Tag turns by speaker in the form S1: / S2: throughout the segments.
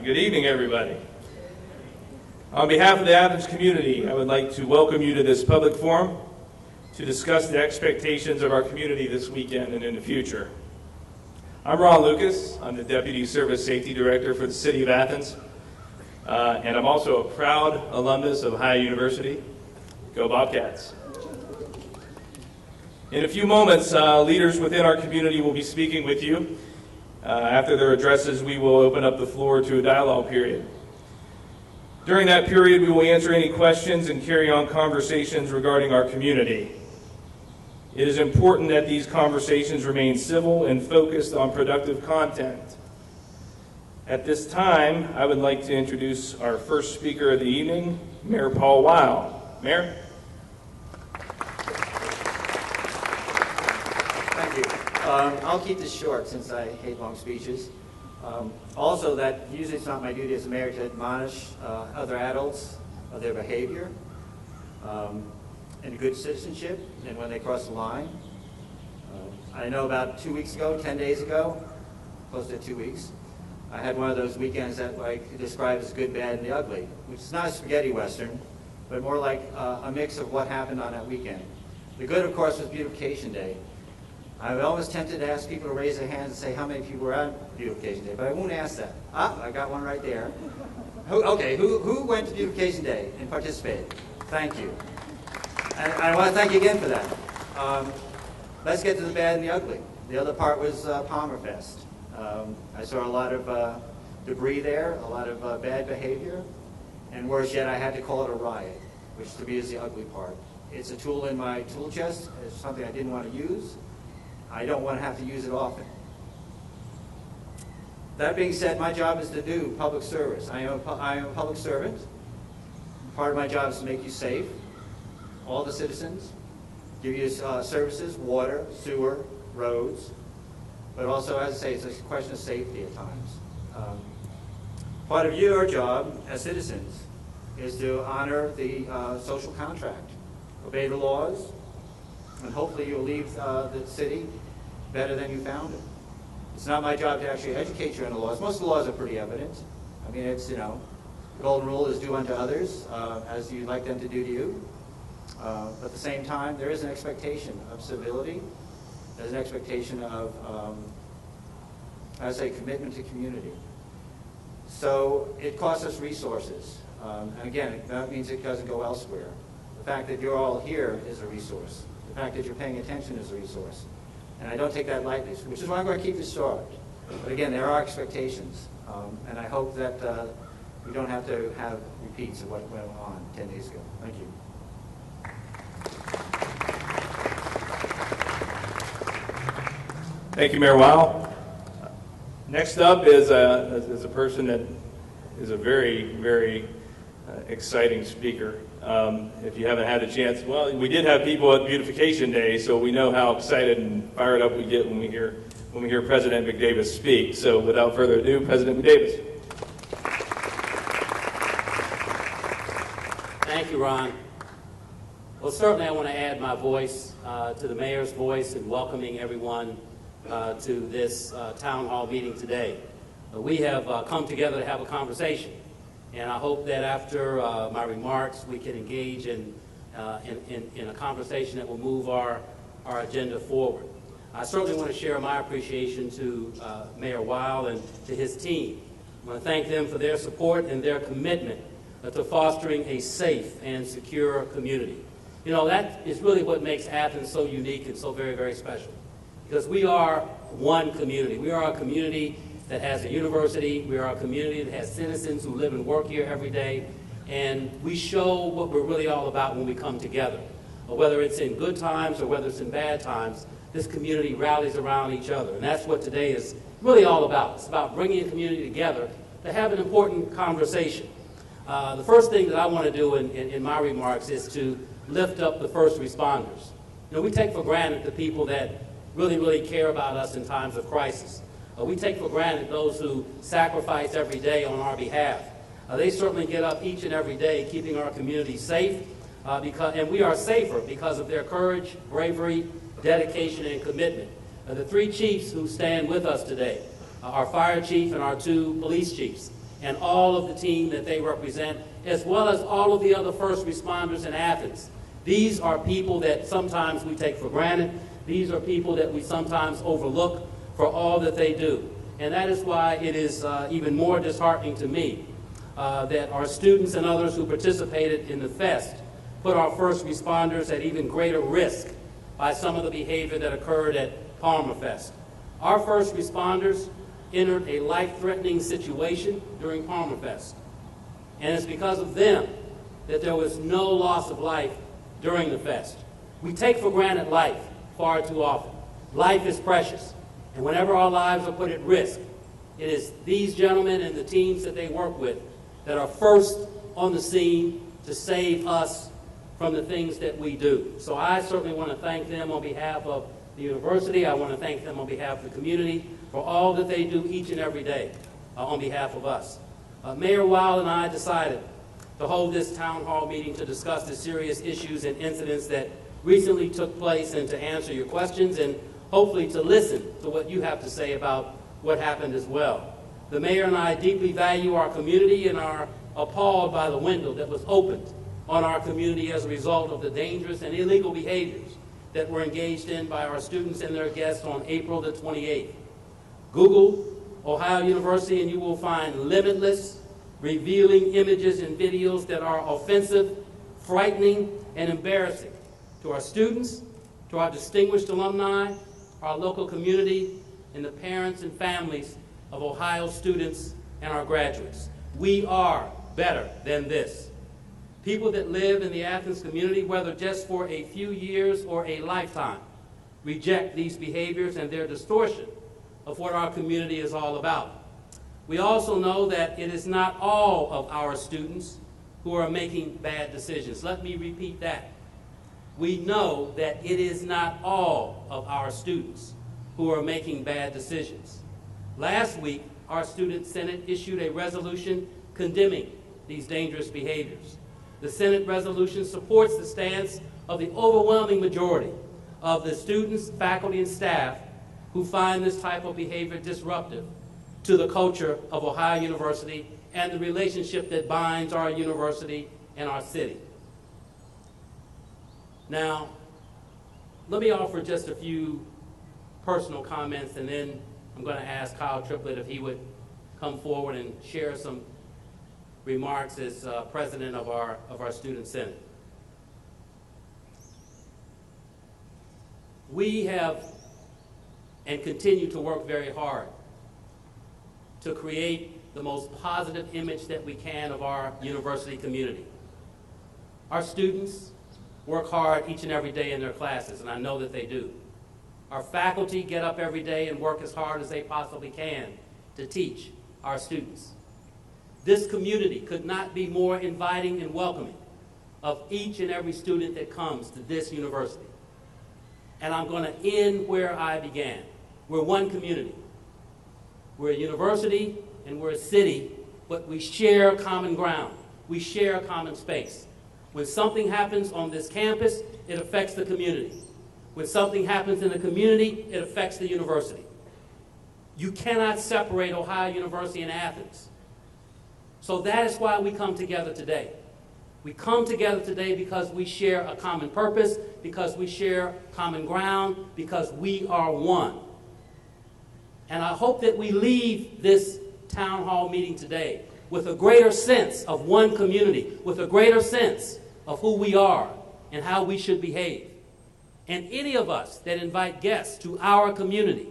S1: Good evening, everybody. On behalf of the Athens community, I would like to welcome you to this public forum to discuss the expectations of our community this weekend and in the future. I'm Ron Lucas. I'm the Deputy Service Safety Director for the City of Athens, and I'm also a proud alumnus of Ohio University. Go Bobcats. In a few moments, leaders within our community will be speaking with you. After their addresses, we will open up the floor to a dialogue period. During that period, we will answer any questions and carry on conversations regarding our community. It is important that these conversations remain civil and focused on productive content. At this time, I would like to introduce our first speaker of the evening, Mayor Paul Weil. Mayor?
S2: I'll keep this short since I hate long speeches. Also, that usually it's not my duty as a mayor to admonish other adults of their behavior and good citizenship and when they cross the line. I know about 2 weeks ago, 10 days ago, close to 2 weeks, I had one of those weekends that I could describe as good, bad, and the ugly, which is not a spaghetti western, but more like a mix of what happened on that weekend. The good, of course, was Beautification Day. I was always tempted to ask people to raise their hands and say how many people were at Beautification Day, but I won't ask that. I got one right there. Who went to Beautification Day and participated? Thank you. And I want to thank you again for that. Let's get to the bad and the ugly. The other part was Palmerfest. I saw a lot of debris there, a lot of bad behavior, and worse yet, I had to call it a riot, which to me is the ugly part. It's a tool in my tool chest. It's something I didn't want to use. I don't want to have to use it often. That being said, my job is to do public service. I am a public servant. Part of my job is to make you safe, all the citizens, give you services, water, sewer, roads, but also, as I say, it's a question of safety at times. Part of your job as citizens is to honor the social contract, obey the laws, and hopefully you'll leave the city better than you found it. It's not my job to actually educate you on the laws. Most of the laws are pretty evident. I mean, it's, the golden rule is do unto others as you'd like them to do to you. But at the same time, there is an expectation of civility. There's an expectation of, I say, commitment to community. So it costs us resources. And again, that means it doesn't go elsewhere. The fact that you're all here is a resource. The fact that you're paying attention is a resource. And I don't take that lightly, which is why I'm going to keep this short. But again, there are expectations. And I hope that we don't have to have repeats of what went on 10 days ago. Thank you.
S1: Thank you, Mayor Weil. Next up is a person that is a very, very exciting speaker. If you haven't had a chance, well, we did have people at Beautification Day, so we know how excited and fired up we get when we hear President McDavis speak. So without further ado, President McDavis.
S3: Thank you, Ron. Well, certainly I want to add my voice to the mayor's voice in welcoming everyone to this town hall meeting today. We have come together to have a conversation. And I hope that after my remarks, we can engage in a conversation that will move our agenda forward. I certainly want to share my appreciation to Mayor Weil and to his team. I want to thank them for their support and their commitment to fostering a safe and secure community. That is really what makes Athens so unique and so very, very special. Because we are one community. We are a community that has a university. We are a community that has citizens who live and work here every day. And we show what we're really all about when we come together. Whether it's in good times or whether it's in bad times, this community rallies around each other. And that's what today is really all about. It's about bringing a community together to have an important conversation. The first thing that I want to do in my remarks is to lift up the first responders. We take for granted the people that really, really care about us in times of crisis. We take for granted those who sacrifice every day on our behalf. They certainly get up each and every day keeping our community safe, and we are safer because of their courage, bravery, dedication, and commitment. The three chiefs who stand with us today, our fire chief and our two police chiefs. and all of the team that they represent, as well as all of the other first responders in Athens. These are people that sometimes we take for granted. These are people that we sometimes overlook for all that they do. And that is why it is even more disheartening to me that our students and others who participated in the fest put our first responders at even greater risk by some of the behavior that occurred at Palmer Fest. Our first responders entered a life-threatening situation during Palmer Fest. And it's because of them that there was no loss of life during the fest. We take for granted life far too often. Life is precious. And whenever our lives are put at risk, it is these gentlemen and the teams that they work with that are first on the scene to save us from the things that we do. So I certainly want to thank them on behalf of the university. I want to thank them on behalf of the community for all that they do each and every day on behalf of us. Mayor Weil and I decided to hold this town hall meeting to discuss the serious issues and incidents that recently took place and to answer your questions and hopefully to listen to what you have to say about what happened as well. The mayor and I deeply value our community and are appalled by the window that was opened on our community as a result of the dangerous and illegal behaviors that were engaged in by our students and their guests on April the 28th. Google Ohio University and you will find limitless, revealing images and videos that are offensive, frightening, and embarrassing to our students, to our distinguished alumni, our local community, and the parents and families of Ohio students and our graduates. We are better than this. People that live in the Athens community, whether just for a few years or a lifetime, reject these behaviors and their distortion of what our community is all about. We also know that it is not all of our students who are making bad decisions. Let me repeat that. We know that it is not all of our students who are making bad decisions. Last week, our student senate issued a resolution condemning these dangerous behaviors. The Senate resolution supports the stance of the overwhelming majority of the students, faculty, and staff who find this type of behavior disruptive to the culture of Ohio University and the relationship that binds our university and our city. Now, let me offer just a few personal comments, and then I'm going to ask Kyle Triplett if he would come forward and share some remarks as president of our student senate. We have and continue to work very hard to create the most positive image that we can of our university community. Our students work hard each and every day in their classes, and I know that they do. Our faculty get up every day and work as hard as they possibly can to teach our students. This community could not be more inviting and welcoming of each and every student that comes to this university. And I'm going to end where I began. We're one community. We're a university and we're a city, but we share common ground. We share a common space. When something happens on this campus, it affects the community. When something happens in the community, it affects the university. You cannot separate Ohio University and Athens. So that is why we come together today. We come together today because we share a common purpose, because we share common ground, because we are one. And I hope that we leave this town hall meeting today with a greater sense of one community, with a greater sense of who we are and how we should behave. And any of us that invite guests to our community,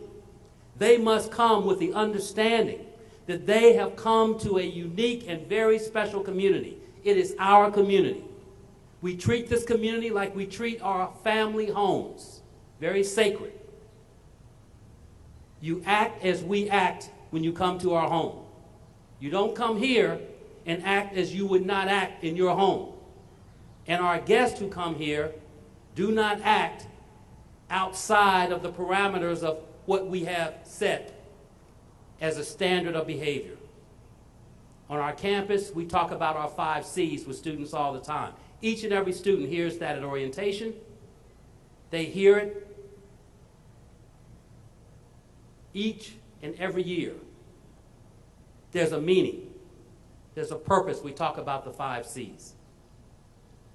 S3: they must come with the understanding that they have come to a unique and very special community. It is our community. We treat this community like we treat our family homes, very sacred. You act as we act when you come to our home. You don't come here and act as you would not act in your home. And our guests who come here do not act outside of the parameters of what we have set as a standard of behavior. On our campus, we talk about our 5 C's with students all the time. Each and every student hears that at orientation. They hear it each and every year. There's a meaning There's a purpose. We talk about the 5 C's.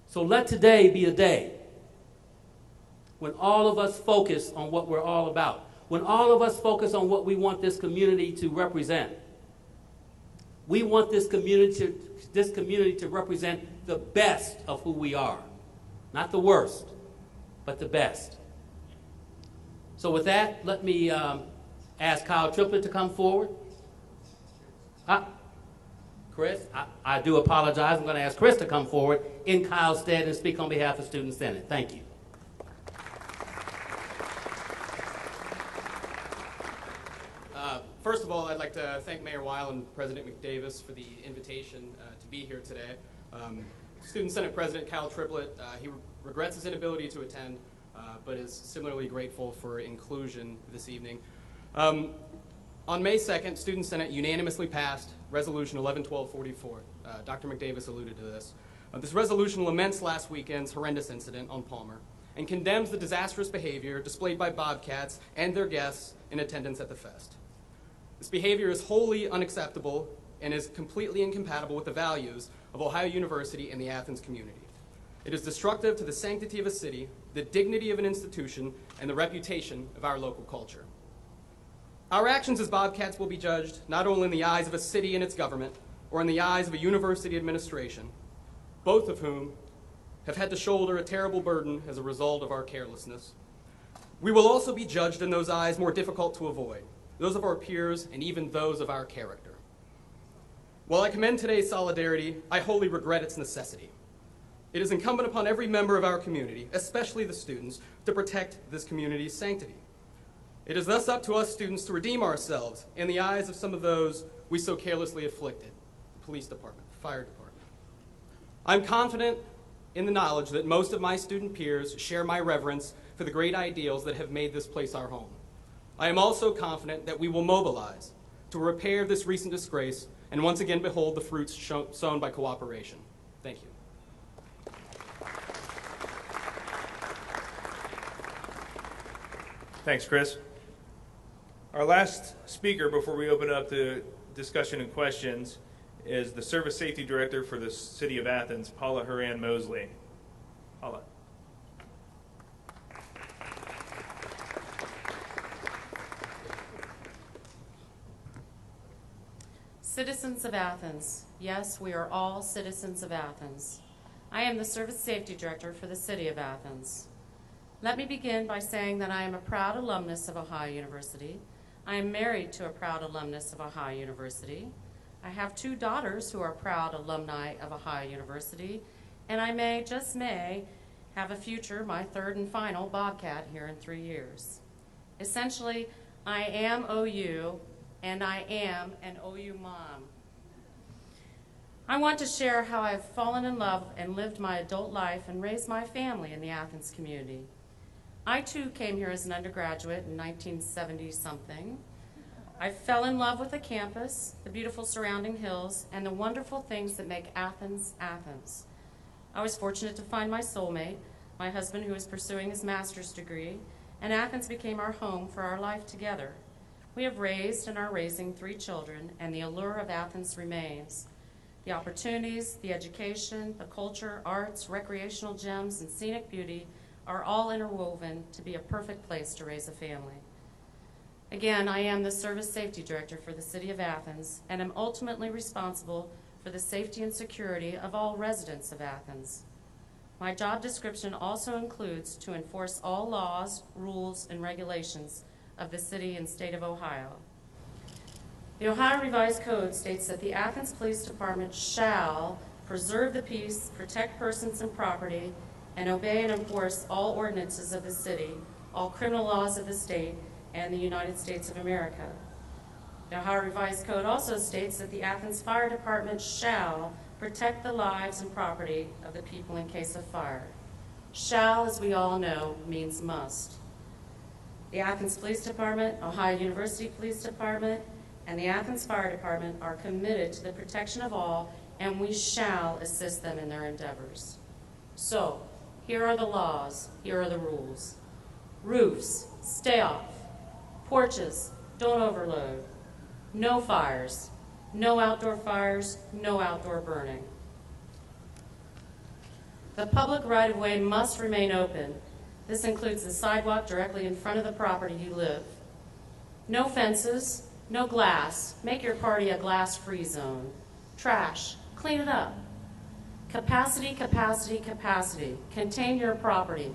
S3: So let today be a day when all of us focus on what we're all about, when all of us focus on what we want this community to represent. We want this community to represent the best of who we are. Not the worst, but the best. So with that, let me ask Kyle Triplett to come forward. Chris, I do apologize. I'm going to ask Chris to come forward in Kyle's stead and speak on behalf of Student Senate. Thank you.
S4: First of all, I'd like to thank Mayor Weil and President McDavis for the invitation to be here today. Student Senate President Kyle Triplett, he regrets his inability to attend, but is similarly grateful for inclusion this evening. On May 2nd, Student Senate unanimously passed Resolution 11-1244. Dr. McDavis alluded to this. This resolution laments last weekend's horrendous incident on Palmer and condemns the disastrous behavior displayed by Bobcats and their guests in attendance at the fest. This behavior is wholly unacceptable and is completely incompatible with the values of Ohio University and the Athens community. It is destructive to the sanctity of a city, the dignity of an institution, and the reputation of our local culture. Our actions as Bobcats will be judged not only in the eyes of a city and its government, or in the eyes of a university administration, both of whom have had to shoulder a terrible burden as a result of our carelessness. We will also be judged in those eyes more difficult to avoid, those of our peers, and even those of our character. While I commend today's solidarity, I wholly regret its necessity. It is incumbent upon every member of our community, especially the students, to protect this community's sanctity. It is thus up to us students to redeem ourselves in the eyes of some of those we so carelessly afflicted, the police department, the fire department. I'm confident in the knowledge that most of my student peers share my reverence for the great ideals that have made this place our home. I am also confident that we will mobilize to repair this recent disgrace and once again behold the fruits sown by cooperation. Thank you.
S1: Thanks, Chris. Our last speaker before we open up to discussion and questions is the Service Safety Director for the City of Athens, Paula Horan Mosley. Paula.
S5: Citizens of Athens. Yes, we are all citizens of Athens. I am the Service Safety Director for the City of Athens. Let me begin by saying that I am a proud alumnus of Ohio University. I am married to a proud alumnus of Ohio University. I have 2 daughters who are proud alumni of Ohio University, and I may, just may, have a future, my 3rd and final Bobcat here in 3 years. Essentially, I am OU, and I am an OU mom. I want to share how I've fallen in love and lived my adult life and raised my family in the Athens community. I too came here as an undergraduate in 1970-something. I fell in love with the campus, the beautiful surrounding hills, and the wonderful things that make Athens, Athens. I was fortunate to find my soulmate, my husband who was pursuing his master's degree, and Athens became our home for our life together. We have raised and are raising 3 children, and the allure of Athens remains. The opportunities, the education, the culture, arts, recreational gems, and scenic beauty are all interwoven to be a perfect place to raise a family. Again, I am the Service Safety Director for the City of Athens, and am ultimately responsible for the safety and security of all residents of Athens. My job description also includes to enforce all laws, rules, and regulations of the city and state of Ohio. The Ohio Revised Code states that the Athens Police Department shall preserve the peace, protect persons and property, and obey and enforce all ordinances of the city, all criminal laws of the state, and the United States of America. The Ohio Revised Code also states that the Athens Fire Department shall protect the lives and property of the people in case of fire. Shall, as we all know, means must. The Athens Police Department, Ohio University Police Department, and the Athens Fire Department are committed to the protection of all, and we shall assist them in their endeavors. So, here are the laws, here are the rules. Roofs, stay off. Porches, don't overload. No fires. No outdoor fires, no outdoor burning. The public right-of-way must remain open. This includes the sidewalk directly in front of the property you live. No fences, no glass. Make your party a glass-free zone. Trash, clean it up. Capacity, capacity, capacity. Contain your property.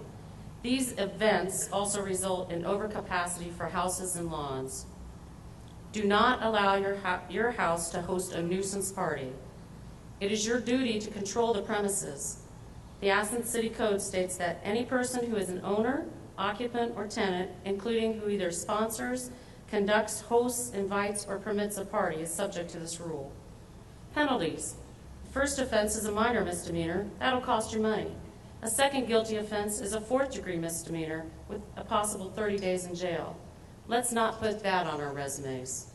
S5: These events also result in overcapacity for houses and lawns. Do not allow your house to host a nuisance party. It is your duty to control the premises. The Athens City Code states that any person who is an owner, occupant, or tenant, including who either sponsors, conducts, hosts, invites, or permits a party, is subject to this rule. Penalties. First offense is a minor misdemeanor. That'll cost you money. A second guilty offense is a fourth-degree misdemeanor with a possible 30 days in jail. Let's not put that on our resumes.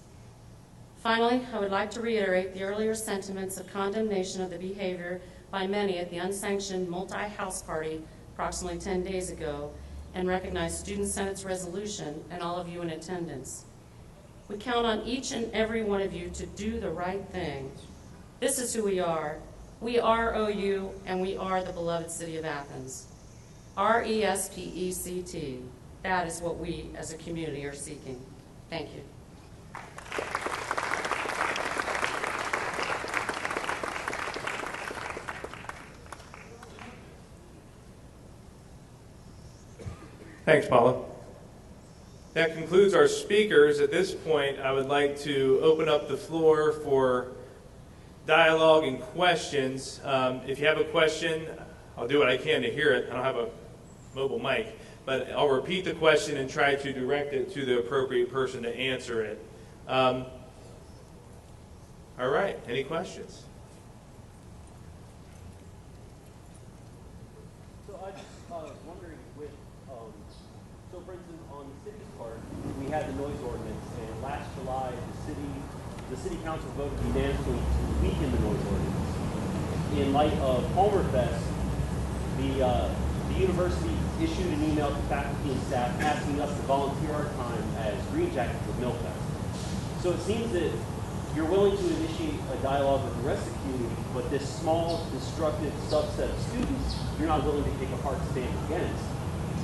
S5: Finally, I would like to reiterate the earlier sentiments of condemnation of the behavior by many at the unsanctioned multi-house party approximately 10 days ago and recognize Student Senate's resolution and all of you in attendance. We count on each and every one of you to do the right thing. This is who we are. We are OU, and we are the beloved city of Athens. RESPECT. That is what we as a community are seeking. Thank you.
S1: Thanks, Paula. That concludes our speakers. At this point, I would like to open up the floor for dialogue and questions. If you have a question, I'll do what I can to hear it. I don't have a mobile mic, but I'll repeat the question and try to direct it to the appropriate person to answer it. All right, any questions?
S6: So I just wondering with, so for instance, on the city's part, we had the noise ordinance, and last July, the city council voted unanimously to weaken the noise ordinance. In light of Palmerfest, the university issued an email to faculty and staff asking us to volunteer our time as Green Jackets with Millfest. So it seems that you're willing to initiate a dialogue with the rest of the community, but this small, destructive subset of students, you're not willing to take a hard stand against.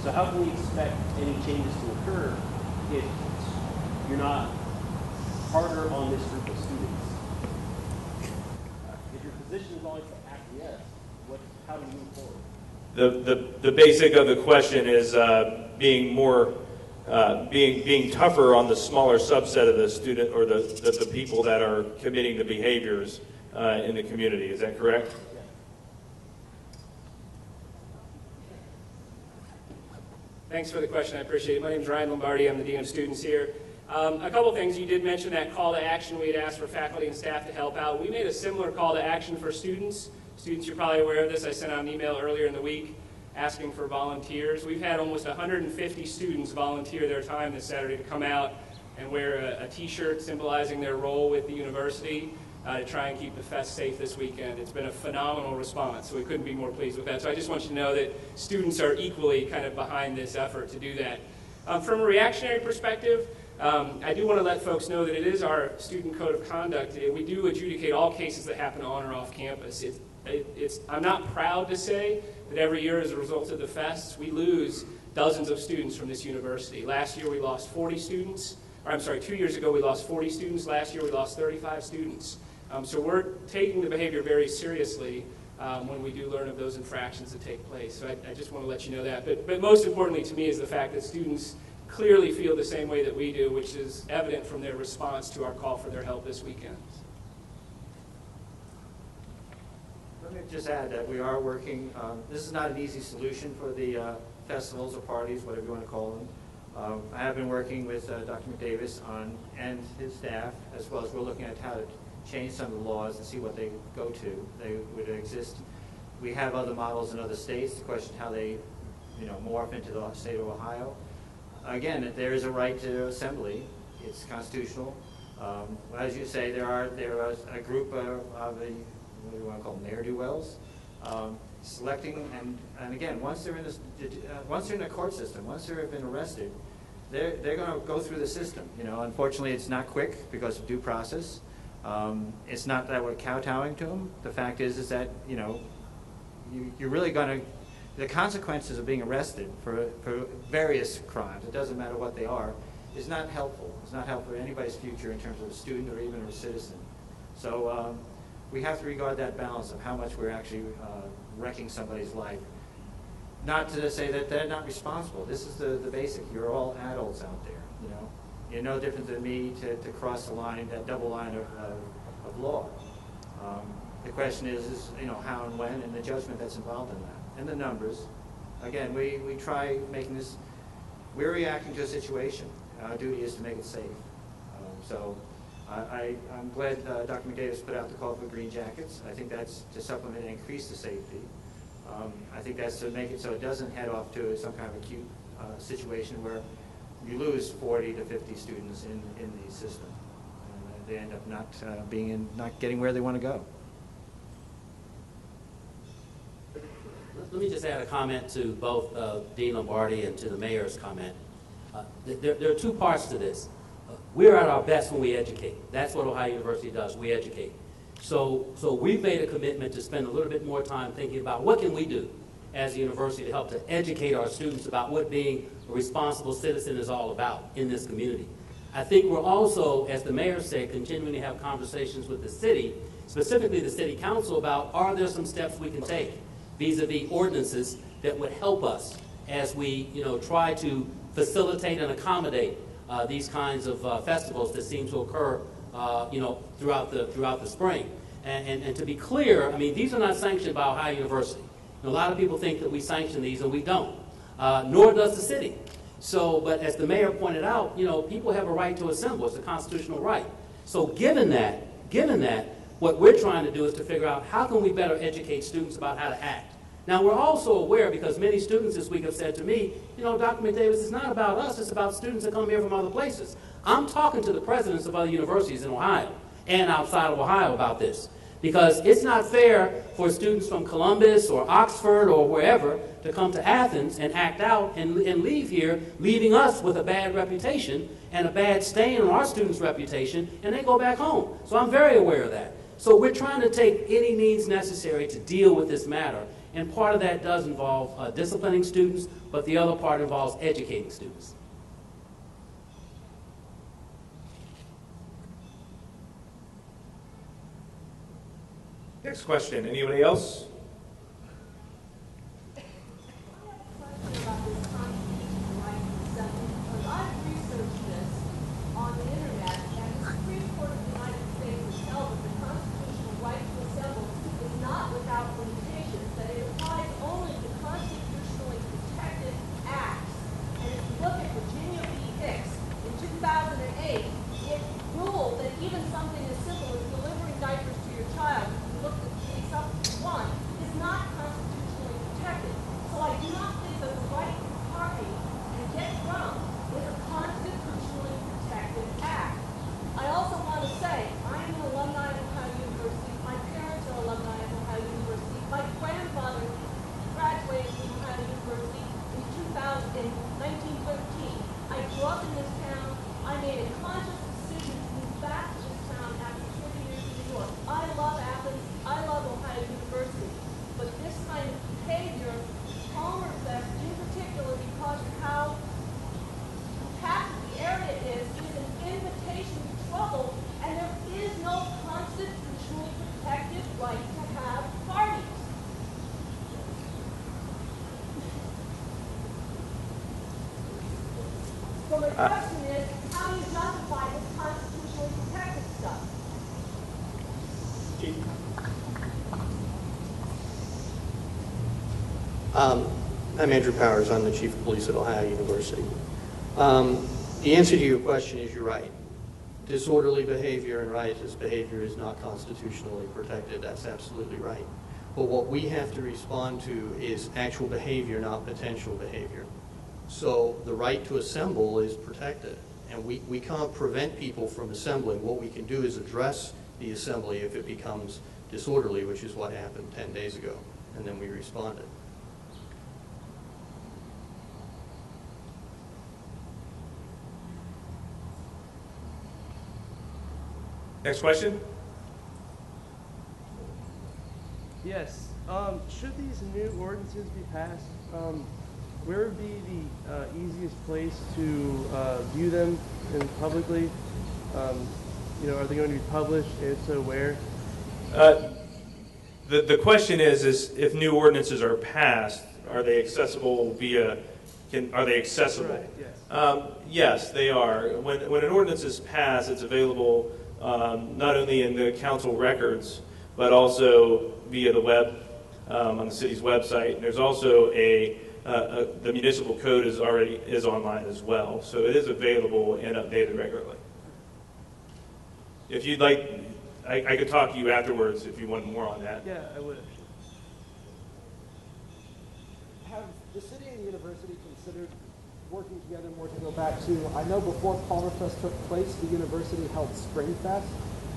S6: So how can we expect any changes to occur if you're not harder on this group of students? If your position is always to acquiesce, how do you move forward?
S1: The basic of the question is being more being tougher on the smaller subset of the student or the people that are committing the behaviors in the community. Is that correct?
S7: Thanks for the question. I appreciate it. My name is Ryan Lombardi. I'm the Dean of Students here. A couple things. You did mention that call to action. We had asked for faculty and staff to help out. We made a similar call to action for students. Students, you're probably aware of this. I sent out an email earlier in the week asking for volunteers. We've had almost 150 students volunteer their time this Saturday to come out and wear a t-shirt symbolizing their role with the university to try and keep the fest safe this weekend. It's been a phenomenal response, so we couldn't be more pleased with that. So I just want you to know that students are equally kind of behind this effort to do that. From a reactionary perspective, I do want to let folks know that it is our student code of conduct. We do adjudicate all cases that happen on or off campus. I'm not proud to say that every year as a result of the fests, we lose dozens of students from this university. Last year we lost 40 students, or I'm sorry, 2 years ago we lost 40 students. Last year we lost 35 students. So we're taking the behavior very seriously when we do learn of those infractions that take place. So I just want to let you know that. But most importantly to me is the fact that students clearly feel the same way that we do, which is evident from their response to our call for their help this weekend.
S2: Let me just add that we are working, this is not an easy solution for the festivals or parties, whatever you want to call them. I have been working with Dr. McDavis and his staff, as well as we're looking at how to change some of the laws and see what they go to. They would exist. We have other models in other states. The question how they morph into the state of Ohio. Again, there is a right to assembly. It's constitutional. As you say, there is a group of what do you want to call them, ne'er-do-wells, selecting and again, once they're in the court system, once they've been arrested, they're going to go through the system. Unfortunately, it's not quick because of due process. It's not that we're kowtowing to them. The fact is that, you know, you're really going to, the consequences of being arrested for various crimes, it doesn't matter what they are, is not helpful. It's not helpful for anybody's future in terms of a student or even a citizen. So we have to regard that balance of how much we're actually wrecking somebody's life. Not to say that they're not responsible. This is the basic. You're all adults out there, you know. You're no different than me to cross the line, that double line of law. The question is, you know, how and when, and the judgment that's involved in that, and the numbers. Again, we try making this, we're reacting to a situation. Our duty is to make it safe. I'm glad Dr. McDavis put out the call for green jackets. I think that's to supplement and increase the safety. I think that's to make it so it doesn't head off to some kind of acute situation where you lose 40 to 50 students in the system. And they end up not getting where they want to go.
S3: Let me just add a comment to both Dean Lombardi and to the mayor's comment. There are two parts to this. We're at our best when we educate. That's what Ohio University does. We educate. So we've made a commitment to spend a little bit more time thinking about what can we do as a university to help to educate our students about what being a responsible citizen is all about in this community. I think we're also, as the mayor said, continuing to have conversations with the city, specifically the city council, about are there some steps we can take vis-a-vis ordinances that would help us as we, you know, try to facilitate and accommodate these kinds of festivals that seem to occur, you know, throughout the spring. And to be clear, I mean, these are not sanctioned by Ohio University. A lot of people think that we sanction these, and we don't. Nor does the city. So, but as the mayor pointed out, you know, people have a right to assemble. It's a constitutional right. So, given that, what we're trying to do is to figure out how can we better educate students about how to act. Now, we're also aware, because many students this week have said to me, you know, Dr. McDavis, it's not about us, it's about students that come here from other places. I'm talking to the presidents of other universities in Ohio and outside of Ohio about this, because it's not fair for students from Columbus or Oxford or wherever to come to Athens and act out and leave here, leaving us with a bad reputation and a bad stain on our students' reputation, and they go back home. So I'm very aware of that. So we're trying to take any means necessary to deal with this matter. And part of that does involve disciplining students, but the other part involves educating students.
S1: Next question. Anybody else?
S8: So my question is, how do you justify this constitutionally protected stuff?
S7: Chief.
S9: I'm Andrew Powers. I'm the Chief of Police at Ohio University. The answer to your question is you're right. Disorderly behavior and riotous behavior is not constitutionally protected. That's absolutely right. But what we have to respond to is actual behavior, not potential behavior. So the right to assemble is protected. And we can't prevent people from assembling. What we can do is address the assembly if it becomes disorderly, which is what happened 10 days ago. And then we responded.
S1: Next question.
S10: Yes. Should these new ordinances be passed, where would be the easiest place to view them publicly? Are they going to be published? If so, where?
S1: The question is if new ordinances are passed, are they accessible are they accessible?
S10: Right, yes.
S1: Yes, they are. When an ordinance is passed, it's available not only in the council records, but also via the web, on the city's website. And there's also the municipal code is online as well. So it is available and updated regularly. If you'd like, I could talk to you afterwards if you want more on that.
S10: Yeah, I would.
S11: Have the city and the university considered working together more to go back to, I know before Palmerfest took place, the university held Springfest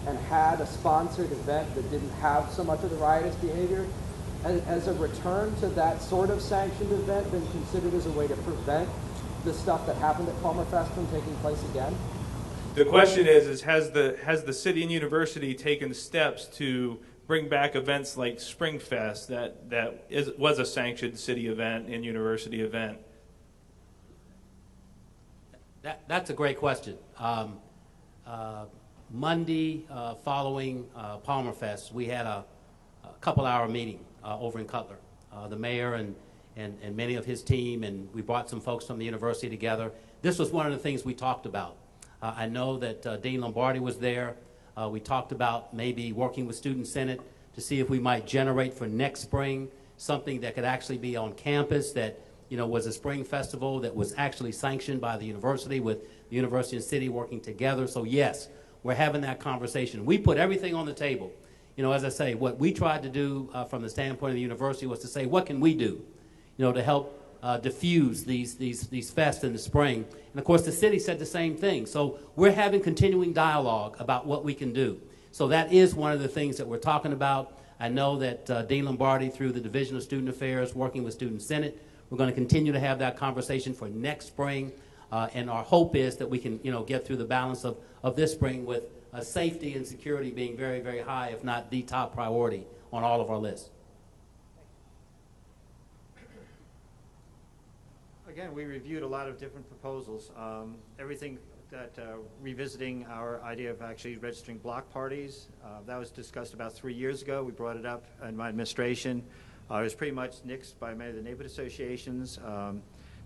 S11: and had a sponsored event that didn't have so much of the riotous behavior. Has a return to that sort of sanctioned event been considered as a way to prevent the stuff that happened at Palmerfest from taking place again?
S1: The question is has the city and university taken steps to bring back events like Springfest was a sanctioned city event and university event?
S3: That's a great question. Monday following Palmerfest, we had a couple-hour meeting over in Cutler. The mayor and many of his team, and we brought some folks from the university together. This was one of the things we talked about. I know that Dean Lombardi was there. We talked about maybe working with Student Senate to see if we might generate for next spring something that could actually be on campus that was a spring festival that was actually sanctioned by the university with the university and city working together. So yes, we're having that conversation. We put everything on the table. As I say, what we tried to do from the standpoint of the university was to say, what can we do, to help diffuse these fests in the spring. And of course, the city said the same thing. So we're having continuing dialogue about what we can do. So that is one of the things that we're talking about. I know that Dean Lombardi, through the Division of Student Affairs, working with Student Senate, we're going to continue to have that conversation for next spring. And our hope is that we can, get through the balance of this spring with safety and security being very, very high, if not the top priority on all of our lists.
S2: Again, we reviewed a lot of different proposals. Everything that revisiting our idea of actually registering block parties, that was discussed about 3 years ago. We brought it up in my administration. It was pretty much nixed by many of the neighborhood associations.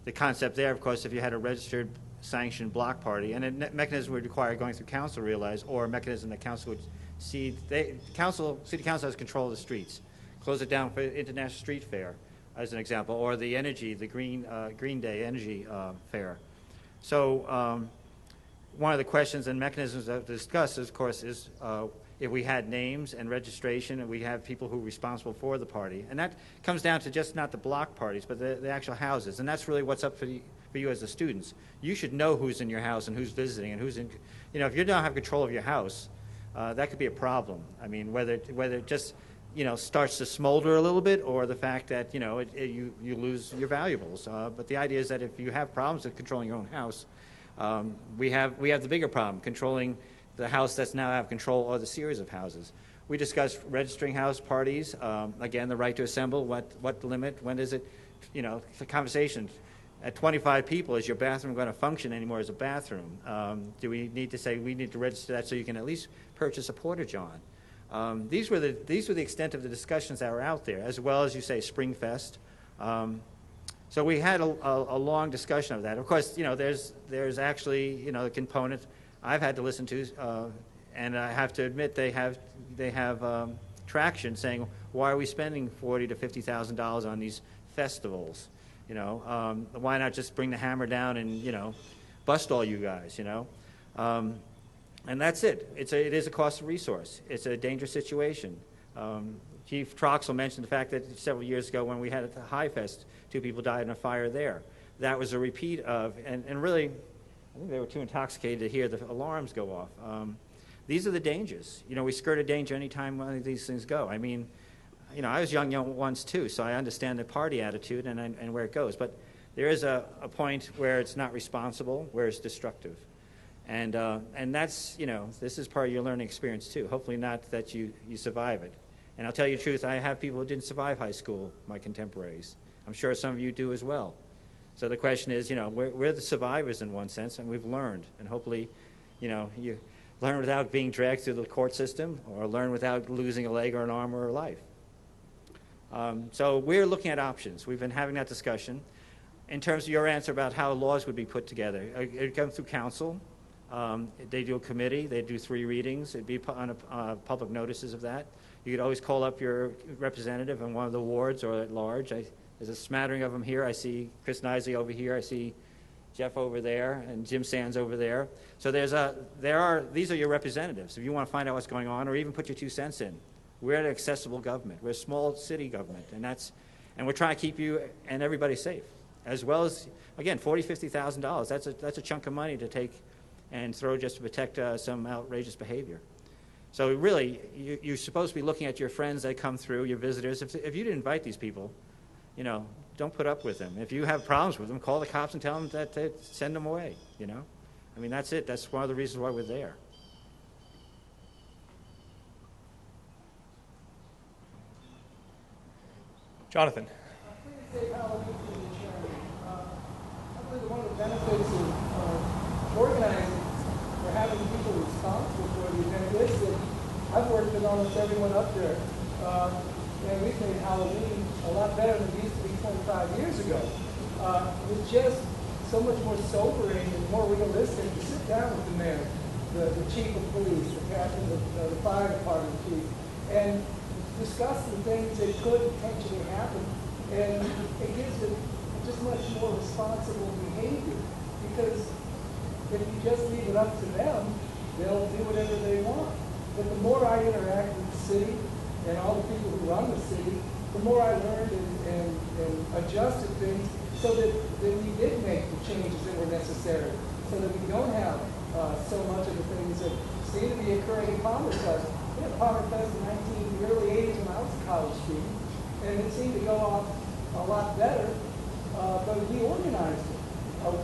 S2: The concept there, of course, if you had a registered sanctioned block party, and a mechanism would require going through council, or a mechanism that council would see. City council has control of the streets. Close it down for International Street Fair, as an example, or the Green Day Energy Fair. So one of the questions and mechanisms that we discussed, of course, is if we had names and registration and we have people who are responsible for the party. And that comes down to just not the block parties, but the actual houses. And that's really what's up for you as the students. You should know who's in your house and who's visiting and who's in, if you don't have control of your house, that could be a problem. I mean, whether it just, starts to smolder a little bit, or the fact that, you lose your valuables. But the idea is that if you have problems with controlling your own house, we have the bigger problem, controlling the house that's now have control, or the series of houses. We discussed registering house parties, again, the right to assemble, what the limit, when is it, the conversation. At 25 people, is your bathroom going to function anymore as a bathroom? Do we need to say we need to register that so you can at least purchase a porta-john? These were the extent of the discussions that were out there, as well as, you say, Springfest. So we had a long discussion of that. Of course, there's actually, a component I've had to listen to, and I have to admit they have traction saying, why are we spending $40,000 to $50,000 on these festivals? Why not just bring the hammer down and bust all you guys? And that's it. It is a costly resource. It's a dangerous situation. Chief Troxel mentioned the fact that several years ago when we had at the High Fest, 2 people died in a fire there. That was a repeat of, and really, I think they were too intoxicated to hear the alarms go off. These are the dangers. We skirt a danger any time one of these things go. I mean, I was young once too, so I understand the party attitude and where it goes. But there is a point where it's not responsible, where it's destructive. And that's, this is part of your learning experience too. Hopefully not that you survive it.
S12: And I'll tell you the truth, I have people who didn't survive high school, my contemporaries. I'm sure some of you do as well. So the question is, we're the survivors in one sense, and we've learned. And hopefully, you learn without being dragged through the court system, or learn without losing a leg or an arm or a life. So we're looking at options. We've been having that discussion. In terms of your answer about how laws would be put together, it comes through council. They do a committee. They do 3 readings. It'd be on public notices of that. You could always call up your representative in one of the wards or at large. There's a smattering of them here. I see Chris Knisely over here. I see Jeff over there and Jim Sands over there. So these are your representatives. If you want to find out what's going on or even put your 2 cents in, we're an accessible government. We're a small city government, and we're trying to keep you and everybody safe, as well as, again, $40,000, $50,000. That's a chunk of money to take and throw just to protect some outrageous behavior. So really, you're supposed to be looking at your friends that come through, your visitors. If you didn't invite these people, don't put up with them. If you have problems with them, call the cops and tell them that they send them away. I mean, that's it. That's one of the reasons why we're there.
S1: Jonathan.
S11: Please say Halloween to the chairman. I believe one of the benefits of organizing or having people responsible for the event is that I've worked with almost everyone up there. And we've made Halloween a lot better than it used to be 25 years ago. It's just so much more sobering and more realistic to sit down with the mayor, the chief of police, the captain of the fire department chief, and discuss the things that could potentially happen. And it gives it just much more responsible behavior, because if you just leave it up to them, they'll do whatever they want. But the more I interact with the city and all the people who run the city, the more I learned and adjusted things so that we did make the changes that were necessary, so that we don't have so much of the things that seem to be occurring in Palmer Fest. We had Palmer Fest in the early 80s when I was a college student, and it seemed to go off a lot better, but we organized it.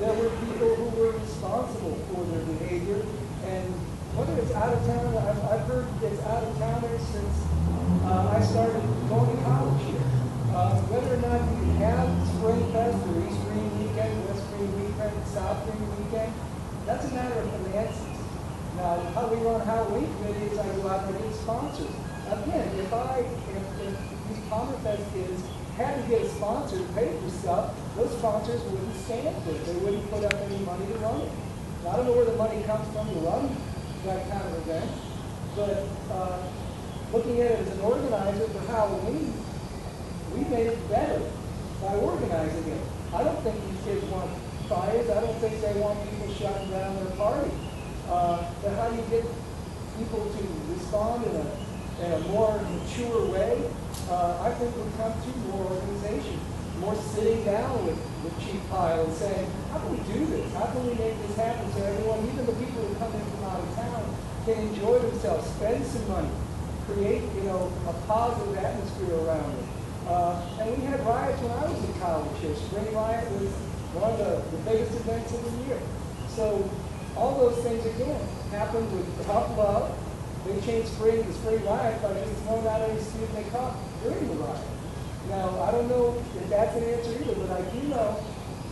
S11: There were people who were responsible for their behavior, and whether it's out of town, I've heard it's out of towners since I started going to college here. Whether or not you have Spring Fest or East Green Weekend, West Green Weekend, South Green Weekend, that's a matter of finances. Now, how we run Halloween committee is I go out and get sponsors. Again, if these Palmer Fest kids had to get a sponsor to pay for stuff, those sponsors wouldn't stand for it. They wouldn't put up any money to run it. Now, I don't know where the money comes from to run that kind of event, but looking at it as an organizer for Halloween, we made it better by organizing it. I don't think these kids want fires. I don't think they want people shutting down their party. But how you get people to respond in a more mature way, I think would come through more organization, more sitting down with Chief Pyle and saying, how can we do this? How can we make this happen so everyone, even the people who come in from out of town, can enjoy themselves, spend some money, create, a positive atmosphere around it. And we had riots when I was in college here. Spring Riot was one of the biggest events of the year. So all those things, again, happened with tough love. They changed spring to Spring Riot by just throwing out every student they caught during the riot. Now, I don't know if that's an answer either, but I do know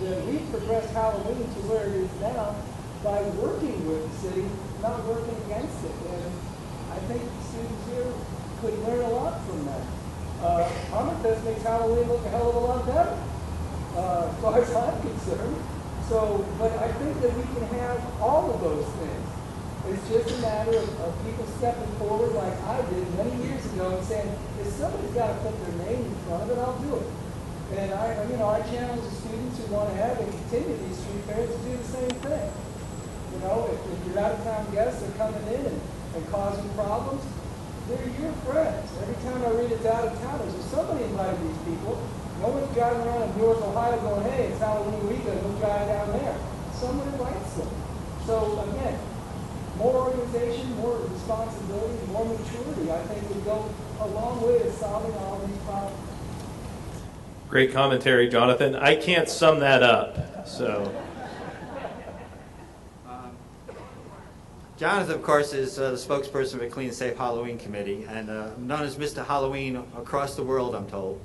S11: that we've progressed Halloween to where it is now by working with the city, not working against it. And I think the students here could learn a lot from that. Palmer Fest makes Halloween look a hell of a lot better, as far as I'm concerned. So, but I think that we can have all of those things. It's just a matter of people stepping forward like I did many years ago and saying, if somebody's got to put their name in front of it, I'll do it. And I challenge the students who want to have and continue these street fairs to do the same thing. If your out-of-town guests are coming in and causing problems, they're your friends. Every time I read it's out-of-towners, if somebody invited these people, no one's driving around in Newark, Ohio going, hey, it's Halloween weekend, we'll drive down there. Someone invites them. So again, more organization, more responsibility, more maturity, I think would go a long way to solving all these problems.
S1: Great commentary, Jonathan. I can't sum that up, so.
S2: Jonathan, of course, is the spokesperson for the Clean and Safe Halloween Committee, and known as Mr. Halloween across the world, I'm told.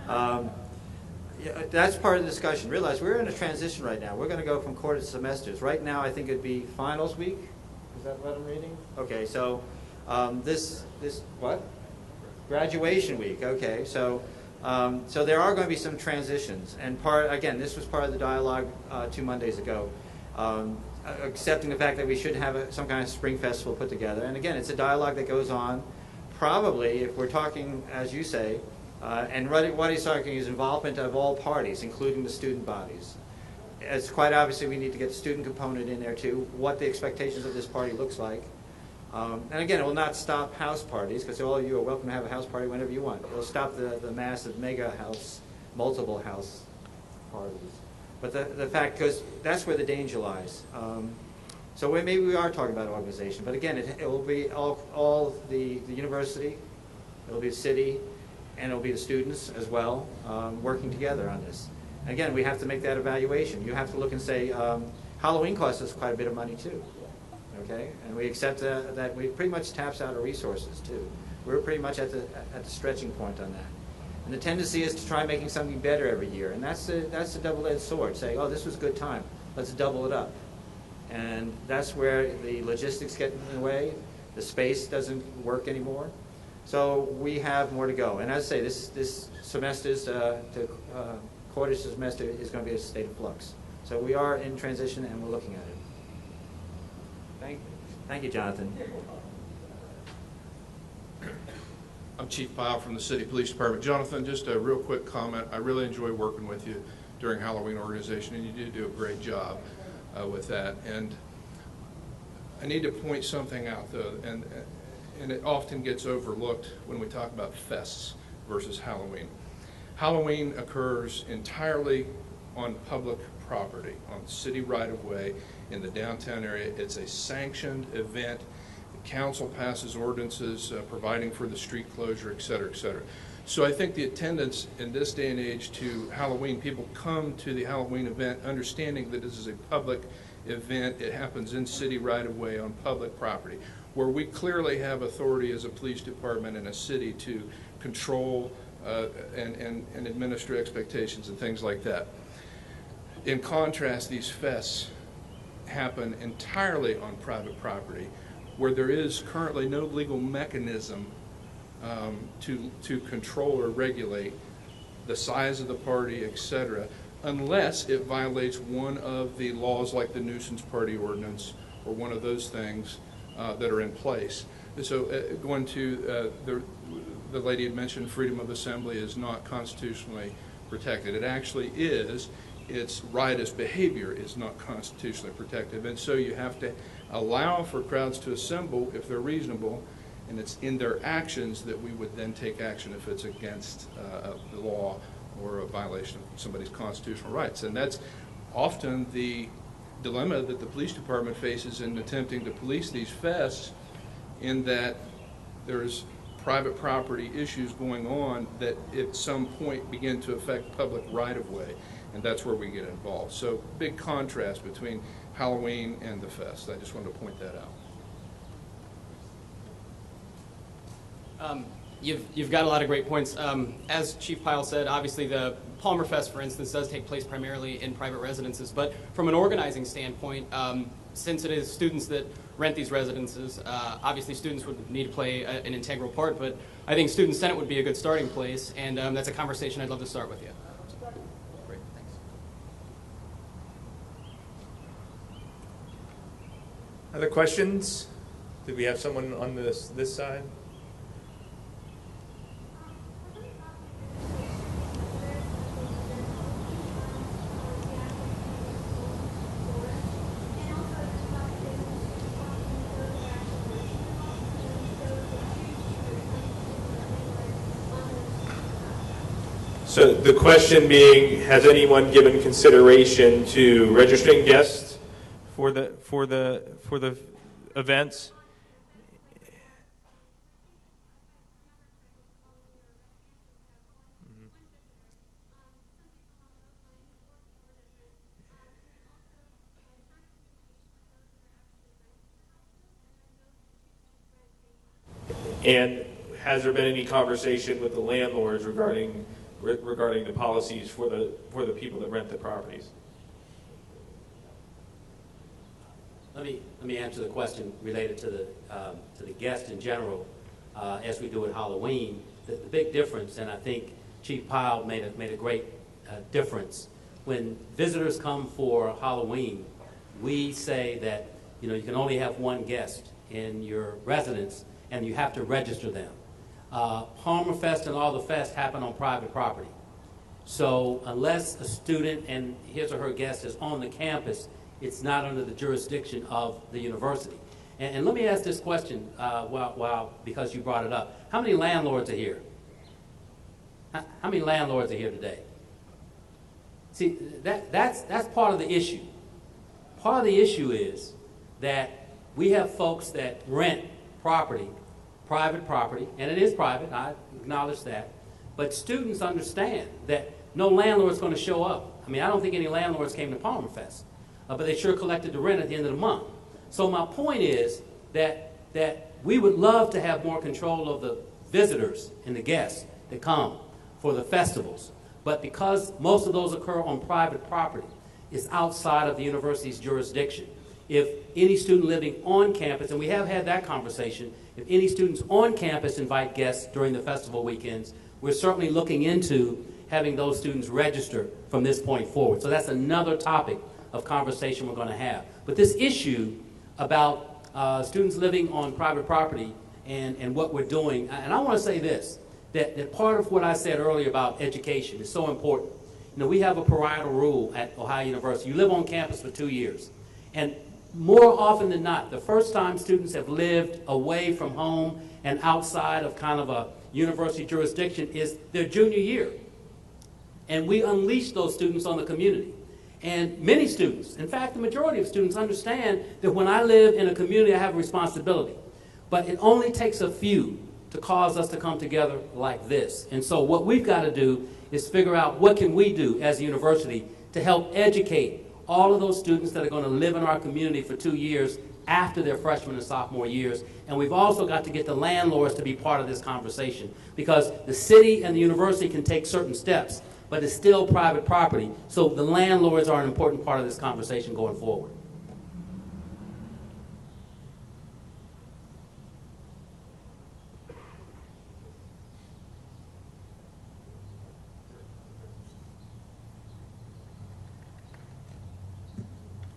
S2: Yeah, that's part of the discussion. Realize we're in a transition right now. We're going to go from quarter to semesters. Right now, I think it'd be finals week. Is that what I'm reading? Okay, so this what? Graduation week. Okay, so so there are going to be some transitions, and again, this was part of the dialogue 2 Mondays ago. Accepting the fact that we should have some kind of spring festival put together. And again, it's a dialogue that goes on. Probably, if we're talking, as you say, and what he's talking is involvement of all parties, including the student bodies. It's quite obviously we need to get the student component in there too, what the expectations of this party looks like. And again, it will not stop house parties, because all of you are welcome to have a house party whenever you want. It will stop the massive mega house, multiple house parties. But the fact, because that's where the danger lies. So maybe we are talking about organization, but again, it will be all the university, it will be the city, and it will be the students as well, working together on this. And again, we have to make that evaluation. You have to look and say, Halloween costs us quite a bit of money too, okay? And we accept that we pretty much taps out our resources too. We're pretty much at the stretching point on that. And the tendency is to try making something better every year. And that's the double-edged sword, saying, oh, this was a good time, let's double it up. And that's where the logistics get in the way, the space doesn't work anymore. So we have more to go. And as I say, this semester's quarter semester is going to be a state of flux. So we are in transition and we're looking at it. Thank you, Jonathan.
S13: I'm Chief Pyle from the City Police Department. Jonathan, just a real quick comment. I really enjoy working with you during Halloween organization, and you did do a great job with that. And I need to point something out, though, and it often gets overlooked when we talk about fests versus Halloween. Halloween occurs entirely on public property, on city right-of-way in the downtown area. It's a sanctioned event. Council passes ordinances providing for the street closure, et cetera, et cetera. So I think the attendance in this day and age to Halloween, people come to the Halloween event understanding that this is a public event. It happens in city right-of-way on public property, where we clearly have authority as a police department and a city to control and administer expectations and things like that. In contrast, these fests happen entirely on private property, where there is currently no legal mechanism to control or regulate the size of the party, etc., unless it violates one of the laws like the nuisance party ordinance or one of those things that are in place. So going to the lady had mentioned freedom of assembly is not constitutionally protected. It actually is. Its riotous behavior is not constitutionally protected. And so you have to allow for crowds to assemble if they're reasonable, and it's in their actions that we would then take action if it's against the law or a violation of somebody's constitutional rights. And that's often the dilemma that the police department faces in attempting to police these fests, in that there's private property issues going on that at some point begin to affect public right-of-way, and that's where we get involved. So big contrast between Halloween and the fest. I just wanted to point that out.
S4: You've got a lot of great points. As Chief Pyle said, obviously the Palmer Fest, for instance, does take place primarily in private residences. But from an organizing standpoint, since it is students that rent these residences, obviously students would need to play an integral part. But I think Student Senate would be a good starting place, and that's a conversation I'd love to start with you. Great, thanks.
S1: Other questions? Do we have someone on this side? So the question being, has anyone given consideration to registering guests for the events? And has there been any conversation with the landlords regarding the policies for the people that rent the properties?
S3: Let me answer the question related to the guest in general. As we do at Halloween, the big difference, and I think Chief Powell made a great difference. When visitors come for Halloween, we say that you can only have one guest in your residence, and you have to register them. Palmerfest and all the fest happen on private property. So unless a student and his or her guest is on the campus, it's not under the jurisdiction of the university. And let me ask this question because you brought it up. How many landlords are here? How many landlords are here today? See, that's part of the issue. Part of the issue is that we have folks that rent property, private property, and it is private, I acknowledge that, but students understand that no landlord's going to show up. I mean, I don't think any landlords came to Palmerfest, but they sure collected the rent at the end of the month. So my point is that we would love to have more control of the visitors and the guests that come for the festivals. But because most of those occur on private property, it's outside of the university's jurisdiction. If any student living on campus, and we have had that conversation, if any students on campus invite guests during the festival weekends, we're certainly looking into having those students register from this point forward. So that's another topic of conversation we're going to have. But this issue about students living on private property and what we're doing, and I want to say this, that part of what I said earlier about education is so important. We have a parietal rule at Ohio University. You live on campus for 2 years. And more often than not, the first time students have lived away from home and outside of kind of a university jurisdiction is their junior year. And we unleash those students on the community. And many students, in fact, the majority of students understand that when I live in a community, I have a responsibility. But it only takes a few to cause us to come together like this. And so what we've got to do is figure out what can we do as a university to help educate all of those students that are going to live in our community for 2 years after their freshman and sophomore years. And we've also got to get the landlords to be part of this conversation, because the city and the university can take certain steps, but it's still private property. So the landlords are an important part of this conversation going forward.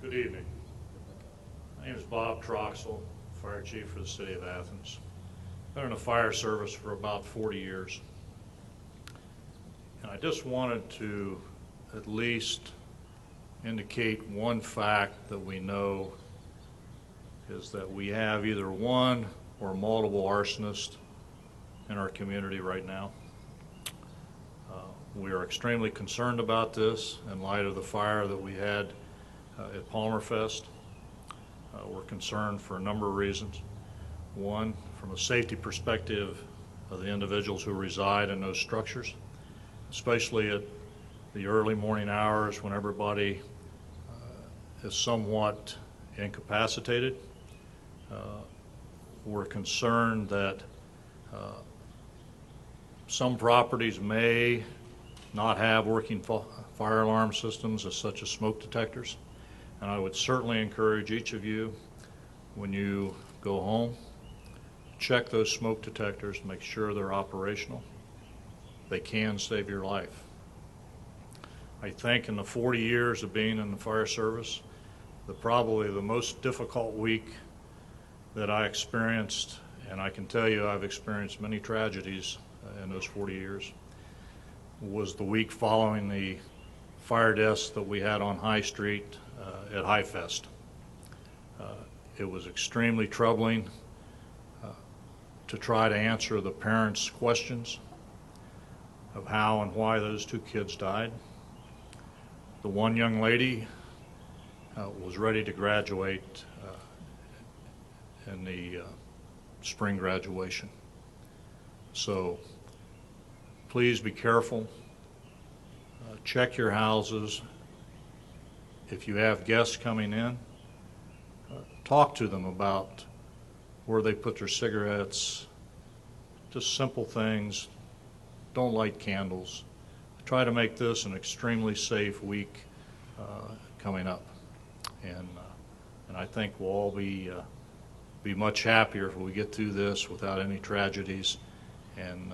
S14: Good evening. My name is Bob Troxel, Fire Chief for the City of Athens. I've been in the fire service for about 40 years. And I just wanted to at least indicate one fact that we know is that we have either one or multiple arsonists in our community right now. We are extremely concerned about this in light of the fire that we had at Palmerfest. We're concerned for a number of reasons. One, from a safety perspective of the individuals who reside in those structures, especially at the early morning hours when everybody is somewhat incapacitated. We're concerned that some properties may not have working fire alarm systems such as smoke detectors. And I would certainly encourage each of you, when you go home, check those smoke detectors, make sure they're operational. They can save your life. I think in the 40 years of being in the fire service, probably the most difficult week that I experienced, and I can tell you I've experienced many tragedies in those 40 years, was the week following the fire deaths that we had on High Street at Highfest. It was extremely troubling to try to answer the parents' questions of how and why those two kids died. The one young lady was ready to graduate in the spring graduation. So please be careful. Check your houses. If you have guests coming in, talk to them about where they put their cigarettes, just simple things. Don't light candles. Try to make this an extremely safe week coming up. And I think we'll all be much happier if we get through this without any tragedies, and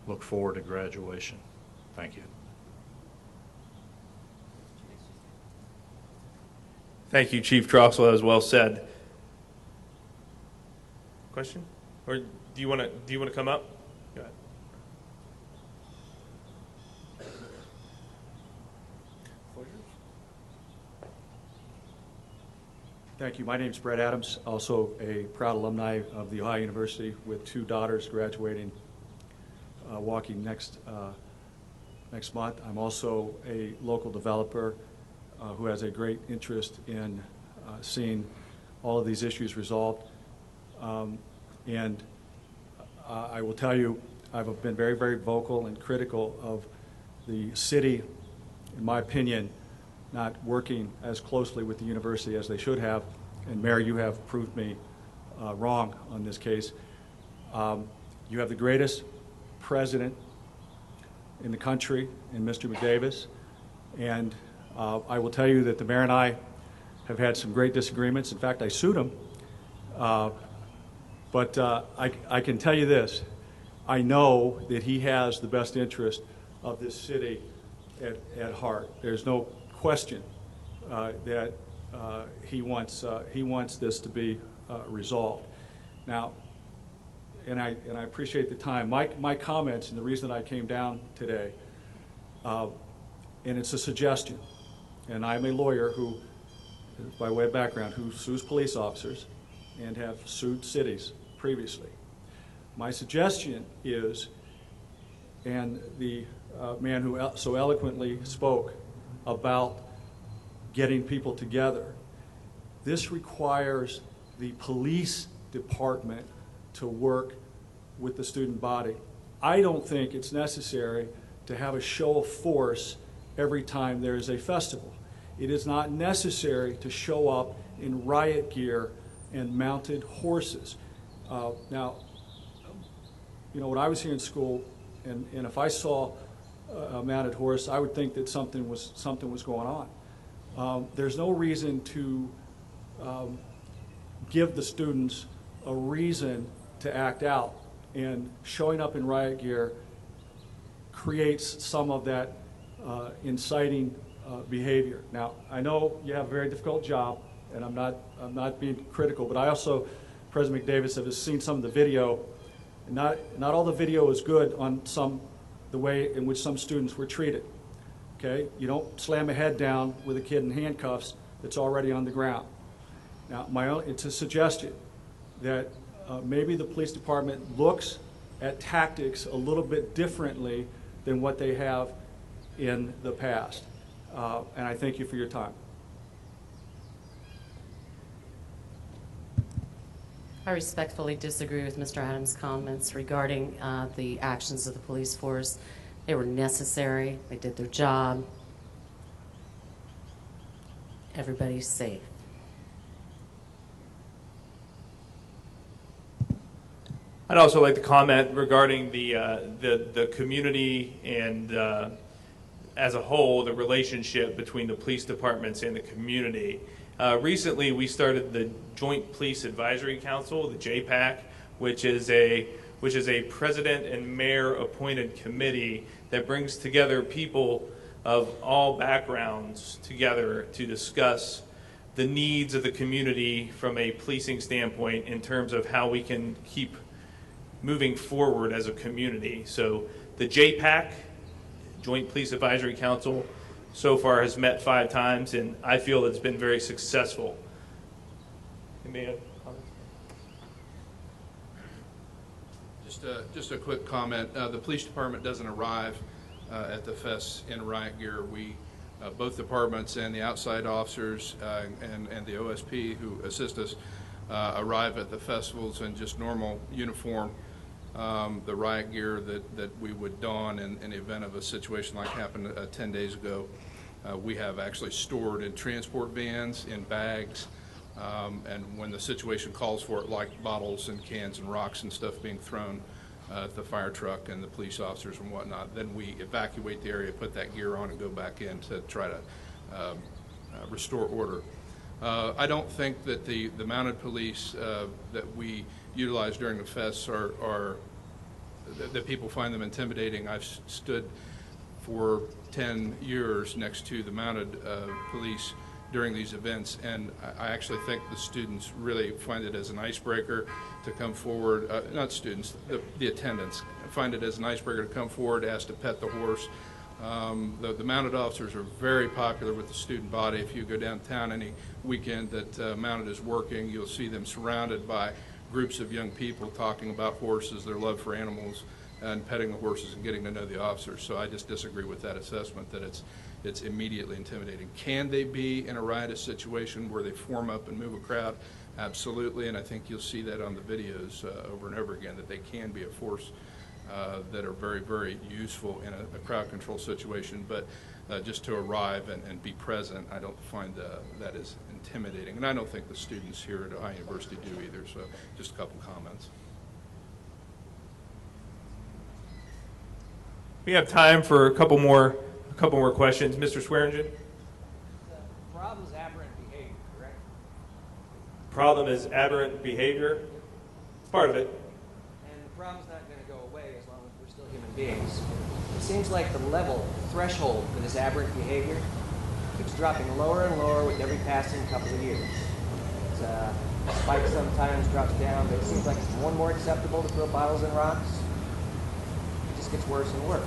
S14: look forward to graduation. Thank you.
S1: Thank you, Chief Troxel. That was well said. Question? Or do you want to come up? Go ahead.
S15: Thank you. My name is Brett Adams, also a proud alumni of The Ohio University with 2 daughters graduating, walking next month. I'm also a local developer who has a great interest in seeing all of these issues resolved. And I will tell you, I've been very, very vocal and critical of the city, in my opinion, not working as closely with the university as they should have. And Mayor, you have proved me wrong on this case. You have the greatest president in the country in Mr. McDavis. And I will tell you that the mayor and I have had some great disagreements. In fact, I sued him. But I can tell you this. I know that he has the best interest of this city at heart. There's no question that he wants this to be resolved. Now, and I appreciate the time. My comments and the reason I came down today, and it's a suggestion, and I'm a lawyer who, by way of background, who sues police officers and have sued cities previously. My suggestion is, and the man who so eloquently spoke about getting people together, this requires the police department to work with the student body. I don't think it's necessary to have a show of force every time there is a festival. It is not necessary to show up in riot gear and mounted horses. Now, you know, when I was here in school, and if I saw a mounted horse, I would think that something was going on. There's no reason to give the students a reason to act out, and showing up in riot gear creates some of that inciting behavior. Now, I know you have a very difficult job, and I'm not being critical, but I also, President McDavis, have seen some of the video. Not all the video is good on the way in which some students were treated. Okay, you don't slam a head down with a kid in handcuffs that's already on the ground. Now, it's a suggestion that maybe the police department looks at tactics a little bit differently than what they have in the past. And I thank you for your time.
S5: I respectfully disagree with Mr. Adams' comments regarding the actions of the police force. They were necessary. They did their job. Everybody's safe.
S1: I'd also like to comment regarding the community and as a whole, the relationship between the police departments and the community. Recently, we started the Joint Police Advisory Council, the JPAC, which is a president and mayor appointed committee that brings together people of all backgrounds together to discuss the needs of the community from a policing standpoint in terms of how we can keep moving forward as a community. So the JPAC, Joint Police Advisory Council, so far has met 5 times, and I feel it's been very successful. Anybody have comments?
S13: Just a quick comment. The police department doesn't arrive at the fest in riot gear. We, both departments and the outside officers and the OSP who assist us arrive at the festivals in just normal uniform. The riot gear that we would don in the event of a situation like happened 10 days ago, we have actually stored in transport vans, in bags, and when the situation calls for it, like bottles and cans and rocks and stuff being thrown, the fire truck and the police officers and whatnot. Then we evacuate the area, put that gear on, and go back in to try to restore order. I don't think that the mounted police that we utilize during the fests that people find them intimidating. I've stood for 10 years next to the mounted police during these events, and I actually think the students really find it as an icebreaker to come forward, not students, the attendants, find it as an icebreaker to come forward, ask to pet the horse. The mounted officers are very popular with the student body. If you go downtown any weekend that mounted is working, you'll see them surrounded by groups of young people talking about horses, their love for animals, and petting the horses and getting to know the officers. So I just disagree with that assessment that it's immediately intimidating. Can they be in a riotous situation where they form up and move a crowd? Absolutely, and I think you'll see that on the videos over and over again, that they can be a force that are very, very useful in a crowd control situation. But just to arrive and be present, I don't find that is intimidating. And I don't think the students here at Ohio University do either, so just a couple comments.
S1: We have time for a couple more questions. Mr. Swearingen?
S16: The problem is aberrant behavior, correct?
S1: Problem is aberrant behavior. It's part of it.
S16: And the problem's not going to go away as long as we're still human beings. It seems like the threshold for this aberrant behavior keeps dropping lower and lower with every passing couple of years. The spike sometimes drops down, but it seems like it's more and more acceptable to throw bottles and rocks. It just gets worse and worse.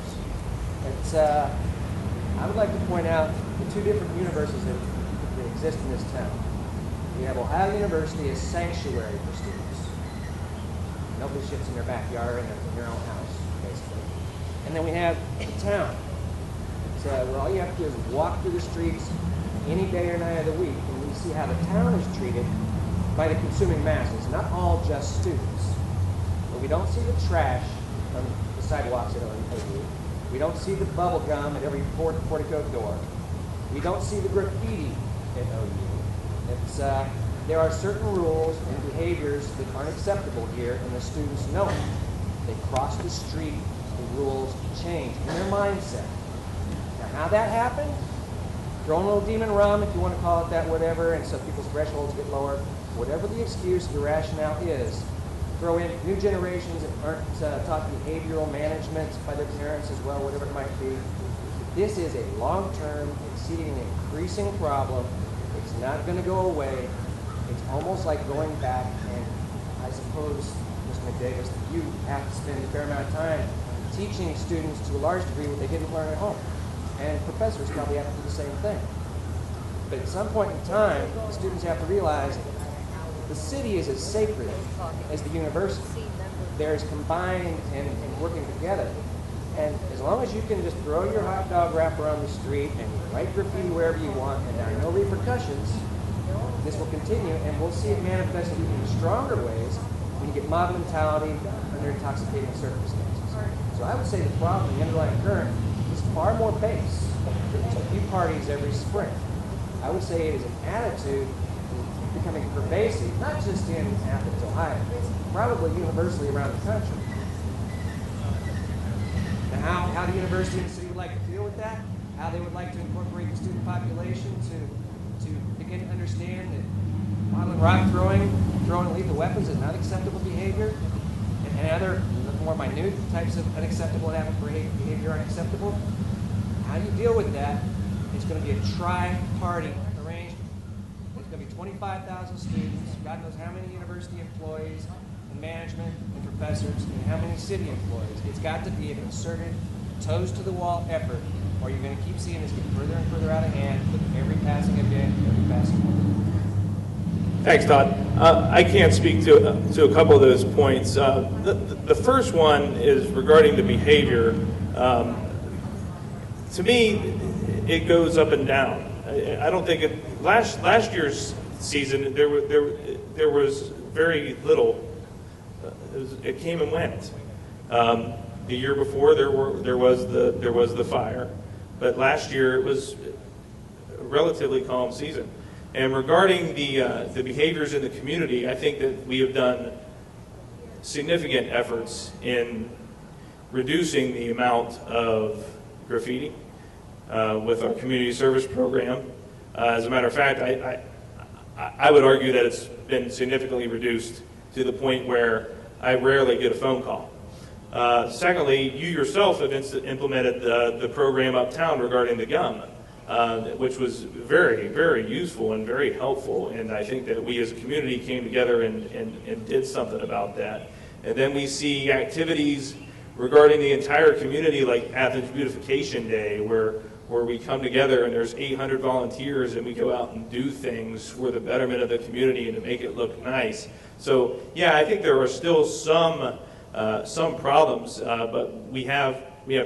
S16: I would like to point out the two different universes that exist in this town. We have Ohio University as sanctuary for students. Nobody shits in their backyard and in their own house, basically. And then we have the town. Where all you have to do is walk through the streets any day or night of the week, and we see how the town is treated by the consuming masses, not all just students. But we don't see the trash on the sidewalks at OU. We don't see the bubble gum at every portico door. We don't see the graffiti at OU. There are certain rules and behaviors that aren't acceptable here, and the students know it. They cross the street, the rules change in their mindset. Now, how that happened? Throwing a little demon rum, if you want to call it that, whatever, and so people's thresholds get lower. Whatever the excuse, the rationale is, throw in new generations that aren't taught behavioral management by their parents as well, whatever it might be. This is a long-term, exceedingly increasing problem. It's not going to go away. It's almost like going back, and I suppose, Mr. McDavis, that you have to spend a fair amount of time teaching students to a large degree what they didn't learn at home. And professors probably have to do the same thing. But at some point in time, the students have to realize the city is as sacred as the university. They're as combined and working together. And as long as you can just throw your hot dog wrapper on the street and write graffiti wherever you want, and there are no repercussions, this will continue, and we'll see it manifested in even stronger ways when you get mob mentality under intoxicating circumstances. So I would say the problem, the underlying current, is far more base. There's a few parties every spring. I would say it is an attitude becoming pervasive, not just in Athens, Ohio, probably universally around the country. Now, how the university and the city would like to deal with that, how they would like to incorporate the student population to begin to understand that bottle and rock throwing lethal weapons is not acceptable behavior, and other more minute types of unacceptable and aberrant behavior aren't acceptable. How you deal with that is going to be a tri-party arrangement. There's going to be 25,000 students, God knows how many university employees, and management, and professors, and how many city employees. It's got to be a concerted, toes-to-the-wall effort, or you're going to keep seeing this get further and further out of hand with every passing event, every passing moment.
S1: Thanks, Todd. I can't speak to a couple of those points. The first one is regarding the behavior. To me, it goes up and down. I don't think last year's season there was very little. It came and went. The year before there was the fire, but last year it was a relatively calm season. And regarding the behaviors in the community, I think that we have done significant efforts in reducing the amount of graffiti with our community service program. As a matter of fact, I would argue that it's been significantly reduced to the point where I rarely get a phone call. Secondly, you yourself have implemented the program uptown regarding the gum, which was very, very useful and very helpful. And I think that we as a community came together and did something about that. And then we see activities regarding the entire community like Athens Beautification Day, where we come together and there's 800 volunteers and we go out and do things for the betterment of the community and to make it look nice. So yeah, I think there are still some problems, but we have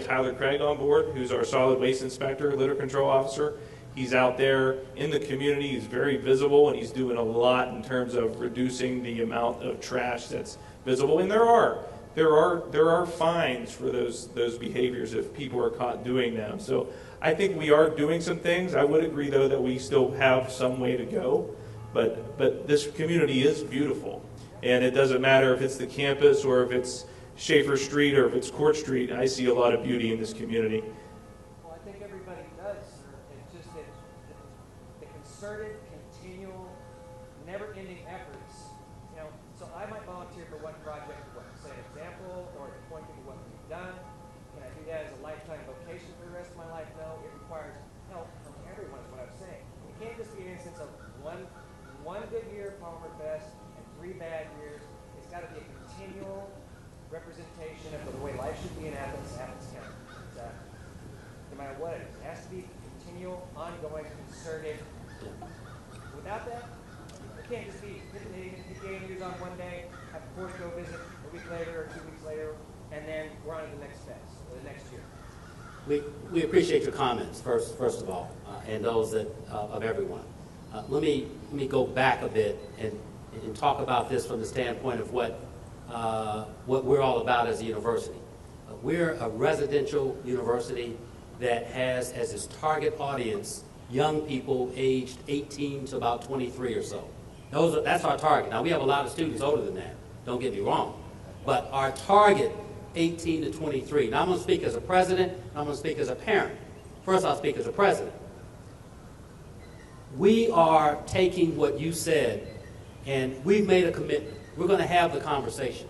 S1: Tyler Craig on board, who's our solid waste inspector, litter control officer. He's out there in the community, he's very visible, and he's doing a lot in terms of reducing the amount of trash that's visible. And there are fines for those behaviors if people are caught doing them. So I think we are doing some things. I would agree, though, that we still have some way to go, but this community is beautiful. And it doesn't matter if it's the campus or if it's Schaefer Street or if it's Court Street. I see a lot of beauty in this community.
S16: Well, I think everybody does, sir. It's just that the concerted, continual, never-ending efforts, you know, so I might volunteer for one project to set an example or to point people to what we've done. Can I do that as a lifetime vocation for the rest of my life? No, it requires help from everyone is what I'm saying. It can't just be an instance of one good year at Palmer Fest and 3 bad years. It's got to be a continual representation of the way life should be in Athens County. No matter what it is. It has to be continual, ongoing, concerted. Without that, it can't just be hit the news on one day, have a course go visit a week later or 2 weeks later, and then we're on to the next fest or the next year.
S3: We appreciate your comments, first of all, and those of everyone. Let me go back a bit and talk about this from the standpoint of what we're all about as a university. We're a residential university that has as its target audience young people aged 18 to about 23 or so. That's our target. Now, we have a lot of students older than that, don't get me wrong, but our target, 18 to 23. Now, I'm going to speak as a president, and I'm going to speak as a parent. First, I'll speak as a president. We are taking what you said, and we've made a commitment. We're going to have the conversation.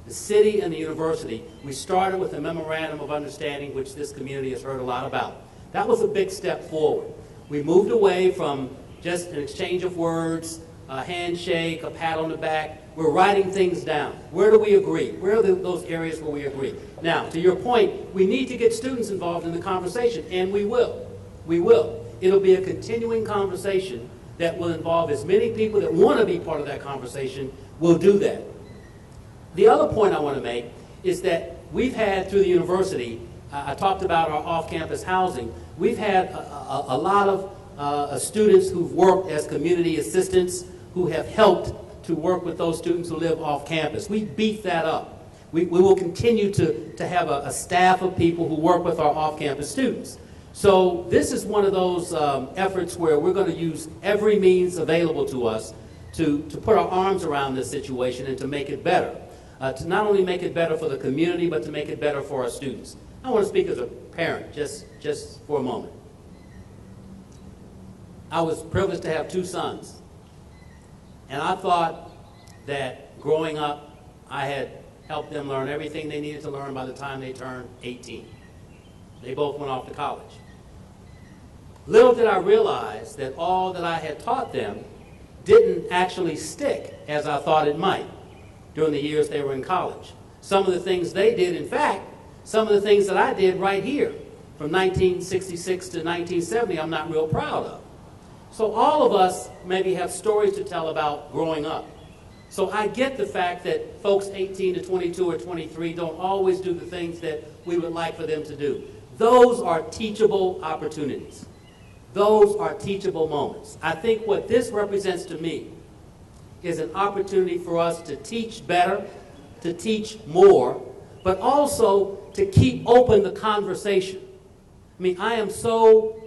S3: The city and the university, we started with a memorandum of understanding, which this community has heard a lot about. That was a big step forward. We moved away from just an exchange of words, a handshake, a pat on the back. We're writing things down. Where do we agree? Where are those areas where we agree? Now, to your point, we need to get students involved in the conversation, and we will. We will. It'll be a continuing conversation that will involve as many people that want to be part of that conversation. We'll do that. The other point I want to make is that we've had through the university, I talked about our off-campus housing, we've had a lot of students who've worked as community assistants who have helped to work with those students who live off campus. We beef that up. We will continue to have a staff of people who work with our off-campus students. So this is one of those efforts where we're going to use every means available to us to put our arms around this situation and to make it better. To not only make it better for the community, but to make it better for our students. I want to speak as a parent, just for a moment. I was privileged to have 2 sons. And I thought that growing up, I had helped them learn everything they needed to learn by the time they turned 18. They both went off to college. Little did I realize that all that I had taught them didn't actually stick as I thought it might during the years they were in college. Some of the things they did, in fact, some of the things that I did right here from 1966 to 1970, I'm not real proud of. So all of us maybe have stories to tell about growing up. So I get the fact that folks 18 to 22 or 23 don't always do the things that we would like for them to do. Those are teachable opportunities. Those are teachable moments. I think what this represents to me is an opportunity for us to teach better, to teach more, but also to keep open the conversation. I mean, I am so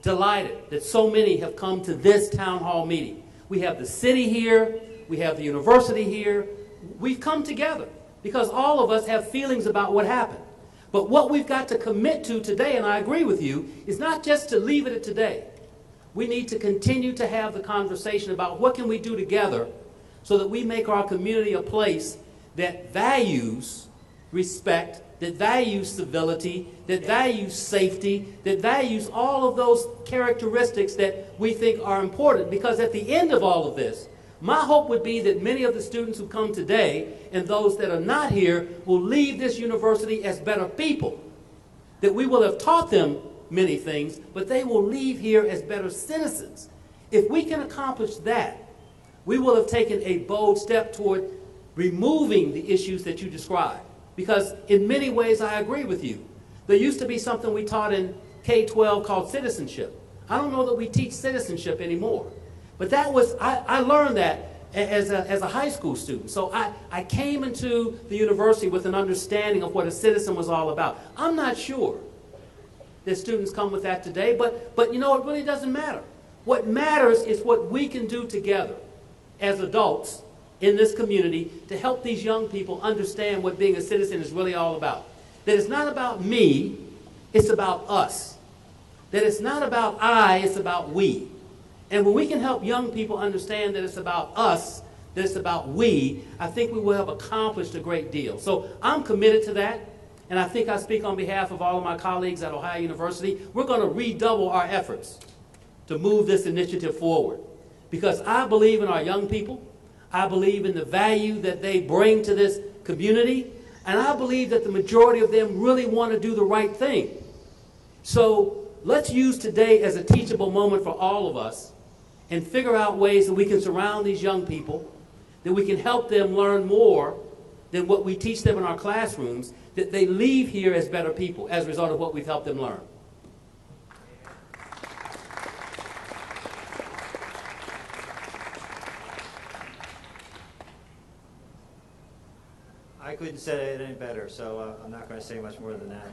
S3: delighted that so many have come to this town hall meeting. We have the city here, we have the university here. We've come together. because all of us have feelings about what happened. But what we've got to commit to today, and I agree with you, is not just to leave it at today. We need to continue to have the conversation about what can we do together so that we make our community a place that values respect, that values civility, that values safety, that values all of those characteristics that we think are important. Because at the end of all of this, my hope would be that many of the students who come today and those that are not here will leave this university as better people. That we will have taught them many things, but they will leave here as better citizens. If we can accomplish that, we will have taken a bold step toward removing the issues that you described. Because in many ways, I agree with you. There used to be something we taught in K-12 called citizenship. I don't know that we teach citizenship anymore. But that was, I learned that as a high school student. So I came into the university with an understanding of what a citizen was all about. I'm not sure that students come with that today, but you know, it really doesn't matter. What matters is what we can do together as adults in this community to help these young people understand what being a citizen is really all about. That it's not about me, it's about us. That it's not about I, it's about we. And when we can help young people understand that it's about us, that it's about we, I think we will have accomplished a great deal. So I'm committed to that, and I think I speak on behalf of all of my colleagues at Ohio University. We're going to redouble our efforts to move this initiative forward. Because I believe in our young people, I believe in the value that they bring to this community, and I believe that the majority of them really want to do the right thing. So let's use today as a teachable moment for all of us and figure out ways that we can surround these young people, that we can help them learn more than what we teach them in our classrooms, that they leave here as better people as a result of what we've helped them learn.
S12: I couldn't say it any better, so I'm not going to say much more than that.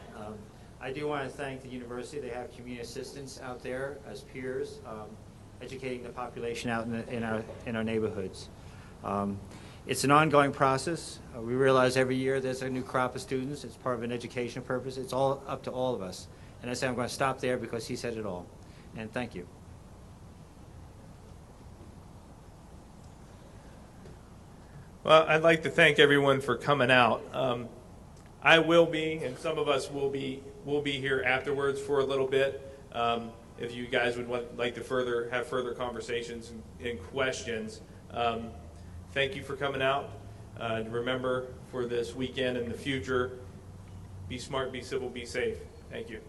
S12: I do want to thank the university. They have community assistants out there as peers, educating the population out in our neighborhoods. It's an ongoing process. We realize every year there's a new crop of students. It's part of an education purpose. It's all up to all of us. And I say I'm going to stop there because he said it all. And thank you.
S1: Well, I'd like to thank everyone for coming out. I will be, and some of us will be here afterwards for a little bit. If you guys would like to have further conversations and questions, thank you for coming out. Remember, for this weekend and the future, be smart, be civil, be safe. Thank you.